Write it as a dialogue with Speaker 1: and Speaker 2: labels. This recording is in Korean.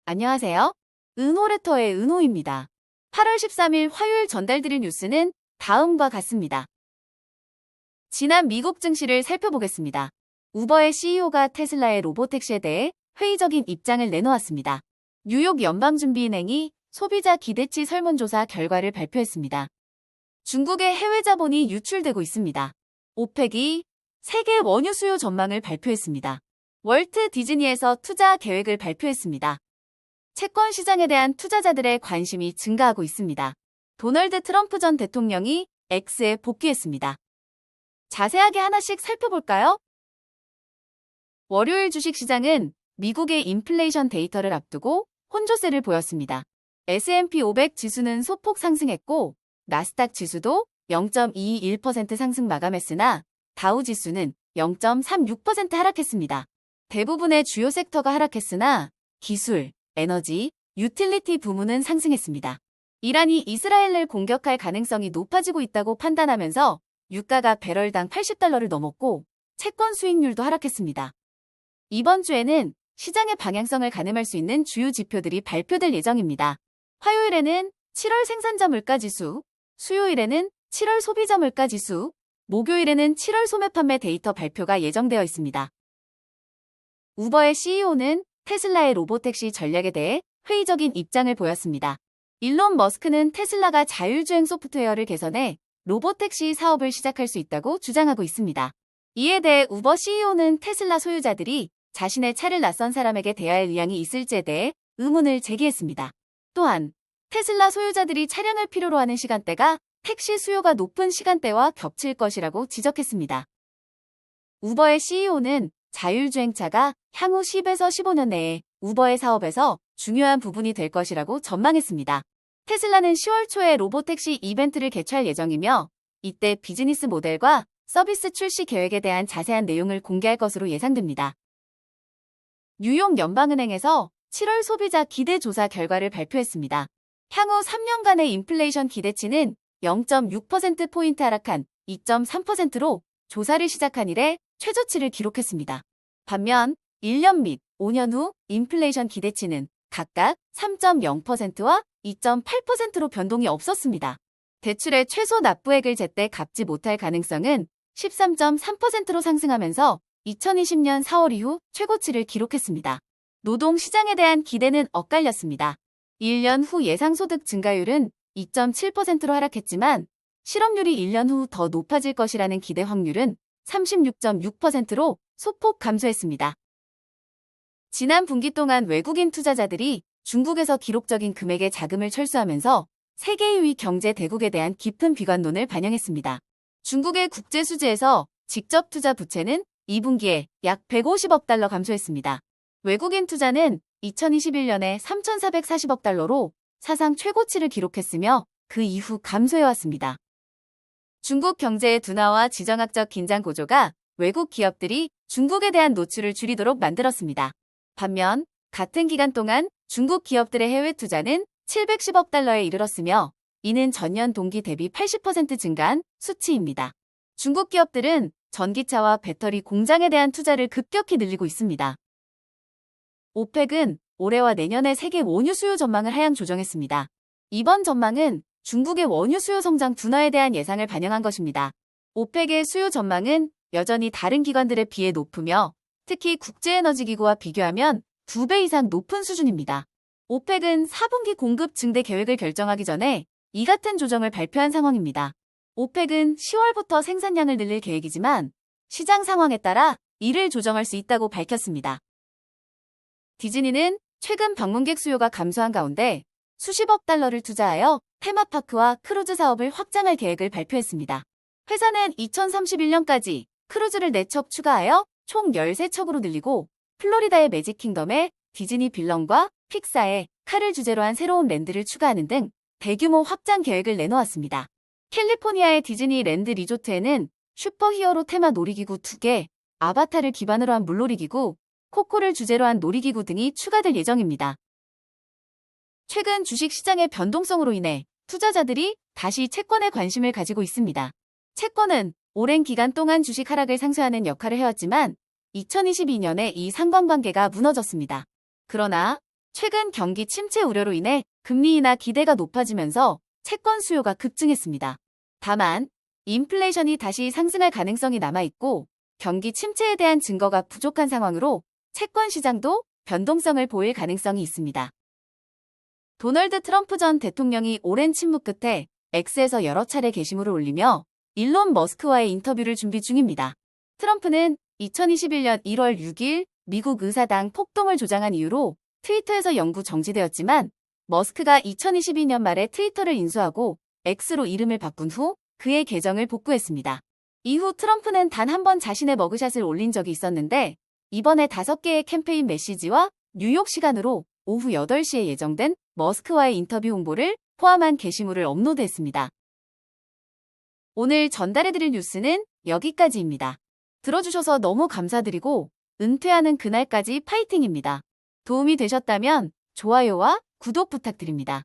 Speaker 1: 안녕하세요. 은호레터의 은호입니다. 8월 13일 화요일 전달드린 뉴스는 다음과 같습니다. 지난 미국 증시를 살펴보겠습니다. 우버의 CEO가 테슬라의 로보택시에 대해 회의적인 입장을 내놓았습니다. 뉴욕 연방준비은행이 소비자 기대치 설문조사 결과를 발표했습니다. 중국의 해외 자본이 유출되고 있습니다. 오펙이 세계 원유 수요 전망을 발표했습니다. 월트 디즈니에서 투자 계획을 발표했습니다. 채권 시장에 대한 투자자들의 관심이 증가하고 있습니다. 도널드 트럼프 전 대통령이 X에 복귀했습니다. 자세하게 하나씩 살펴볼까요? 월요일 주식시장은 미국의 인플레이션 데이터를 앞두고 혼조세를 보였습니다. S&P 500 지수는 소폭 상승했고 나스닥 지수도 0.21% 상승 마감했으나 다우 지수는 0.36% 하락했습니다. 대부분의 주요 섹터가 하락했으나 기술, 에너지, 유틸리티 부문은 상승했습니다. 이란이 이스라엘을 공격할 가능성이 높아지고 있다고 판단하면서 유가가 배럴당 $80를 넘었고 채권 수익률도 하락했습니다. 이번 주에는 시장의 방향성을 가늠할 수 있는 주요 지표들이 발표될 예정입니다. 화요일에는 7월 생산자 물가지수, 수요일에는 7월 소비자 물가지수, 목요일에는 7월 소매 판매 데이터 발표가 예정되어 있습니다. 우버의 CEO는 테슬라의 로보택시 전략에 대해 회의적인 입장을 보였습니다. 일론 머스크는 테슬라가 자율주행 소프트웨어를 개선해 로보택시 사업을 시작할 수 있다고 주장하고 있습니다. 이에 대해 우버 CEO는 테슬라 소유자들이 자신의 차를 낯선 사람에게 대할 의향이 있을지에 대해 의문을 제기했습니다. 또한 테슬라 소유자들이 차량을 필요로 하는 시간대가 택시 수요가 높은 시간대와 겹칠 것이라고 지적했습니다. 우버의 CEO는 자율주행차가 향후 10에서 15년 내에 우버의 사업에서 중요한 부분이 될 것이라고 전망했습니다. 테슬라는 10월 초에 로보택시 이벤트를 개최할 예정이며 이때 비즈니스 모델과 서비스 출시 계획에 대한 자세한 내용을 공개할 것으로 예상됩니다. 뉴욕 연방은행에서 7월 소비자 기대 조사 결과를 발표했습니다. 향후 3년간의 인플레이션 기대치는 0.6%포인트 하락한 2.3%로 조사를 시작한 이래 최저치를 기록했습니다. 반면 1년 및 5년 후 인플레이션 기대치는 각각 3.0%와 2.8%로 변동이 없었습니다. 대출의 최소 납부액을 제때 갚지 못할 가능성은 13.3%로 상승하면서 2020년 4월 이후 최고치를 기록했습니다. 노동시장에 대한 기대는 엇갈렸습니다. 1년 후 예상소득 증가율은 2.7%로 하락했지만 실업률이 1년 후 더 높아질 것이라는 기대 확률은 36.6%로 소폭 감소했습니다. 지난 분기 동안 외국인 투자자들이 중국에서 기록적인 금액의 자금을 철수하면서 세계 2위 경제 대국에 대한 깊은 비관론을 반영했습니다. 중국의 국제수지에서 직접 투자 부채는 2분기에 약 150억 달러 감소했습니다. 외국인 투자는 2021년에 3,440억 달러로 사상 최고치를 기록했으며 그 이후 감소해왔습니다. 중국 경제의 둔화와 지정학적 긴장 고조가 외국 기업들이 중국에 대한 노출을 줄이도록 만들었습니다. 반면 같은 기간 동안 중국 기업들의 해외 투자는 710억 달러에 이르렀으며 이는 전년 동기 대비 80% 증가한 수치입니다. 중국 기업들은 전기차와 배터리 공장에 대한 투자를 급격히 늘리고 있습니다. 오펙은 올해와 내년의 세계 원유 수요 전망을 하향 조정했습니다. 이번 전망은 중국의 원유 수요 성장 둔화에 대한 예상을 반영한 것입니다. 오펙의 수요 전망은 여전히 다른 기관들에 비해 높으며 특히 국제에너지기구와 비교하면 2배 이상 높은 수준입니다. 오펙은 4분기 공급 증대 계획을 결정하기 전에 이 같은 조정을 발표한 상황입니다. 오펙은 10월부터 생산량을 늘릴 계획이지만 시장 상황에 따라 이를 조정할 수 있다고 밝혔습니다. 디즈니는 최근 방문객 수요가 감소한 가운데 수십억 달러를 투자하여 테마파크와 크루즈 사업을 확장할 계획을 발표했습니다. 회사는 2031년까지 크루즈를 4척 추가하여 총 13척으로 늘리고 플로리다의 매직 킹덤에 디즈니 빌런과 픽사의 칼을 주제로 한 새로운 랜드를 추가하는 등 대규모 확장 계획을 내놓았습니다. 캘리포니아의 디즈니 랜드 리조트에는 슈퍼히어로 테마 놀이기구 2개, 아바타를 기반으로 한 물놀이기구, 코코를 주제로 한 놀이기구 등이 추가될 예정입니다. 최근 주식시장의 변동성으로 인해 투자자들이 다시 채권에 관심을 가지고 있습니다. 채권은 오랜 기간 동안 주식 하락을 상쇄하는 역할을 해왔지만 2022년에 이 상관관계가 무너졌습니다. 그러나 최근 경기 침체 우려로 인해 금리 인하 기대가 높아지면서 채권 수요가 급증했습니다. 다만 인플레이션이 다시 상승할 가능성이 남아있고 경기 침체에 대한 증거가 부족한 상황으로 채권 시장도 변동성을 보일 가능성이 있습니다. 도널드 트럼프 전 대통령이 오랜 침묵 끝에 X에서 여러 차례 게시물을 올리며 일론 머스크와의 인터뷰를 준비 중입니다. 트럼프는 2021년 1월 6일 미국 의사당 폭동을 조장한 이유로 트위터에서 영구 정지되었지만 머스크가 2022년 말에 트위터를 인수하고 X로 이름을 바꾼 후 그의 계정을 복구했습니다. 이후 트럼프는 단 한 번 자신의 머그샷을 올린 적이 있었는데 이번에 5개의 캠페인 메시지와 뉴욕 시간으로 오후 8시에 예정된 머스크와의 인터뷰 홍보를 포함한 게시물을 업로드했습니다. 오늘 전달해드릴 뉴스는 여기까지입니다. 들어주셔서 너무 감사드리고 은퇴하는 그날까지 파이팅입니다. 도움이 되셨다면 좋아요와 구독 부탁드립니다.